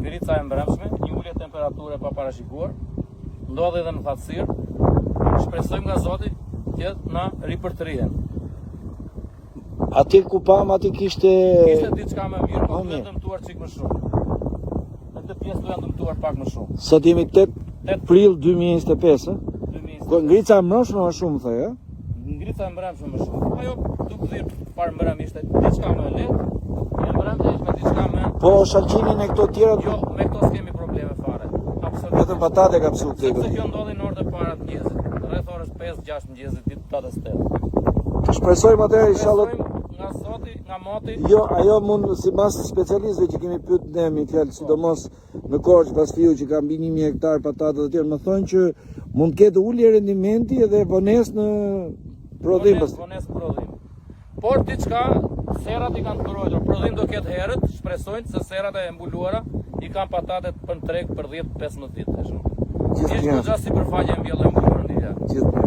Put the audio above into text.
Ngrica e mbrëmshme, një ulje temperature pa parashikuar, ndodhe edhe në thatësirë. Shpresojmë nga Zoti që na ripërtrihen. Aty ku pam, aty kishte Diçka më mirë, po duhet dëmtuar çik më shumë. Në këtë pjesë duhet dëmtuar pak më shumë. Sot jemi 8 prill 2025, ë? 2025. Ko ngrica e mbrëmshme më shumë thoj, ë? Ngrica e mbrëmshme më shumë. Ajo duke thirr parë mbrëm ishte diçka më lehtë. E mbrëmja ishte diçka më. Po shalqinin e këto tjera? Jo, me këto s'kemi probleme fare. Absolutisht. Vetëm patate ka psu Sepse këtë. kjo ndodhi në orët e para të mëngjesit. Rreth orës 5-6 mëngjesit ditë 8. Të shpresojmë atë inshallah. Nga Zoti, nga moti. Jo, ajo mund sipas specialistëve që kemi pyet ne mi fjalë, sidomos në Korçë pas fiu që ka mbi 1000 hektar patate të tjerë, më thonë që mund të ketë ulje rendimenti edhe vonesë në prodhim. Vonesë prodhim. Por diçka serrat i kanë mbrojtur. Prodhim do ketë herët, shpresojnë se serrat e mbuluara i kanë patatet për treg për 10-15 ditë. Gjithë si përfaqe mbjellë e mbuluar në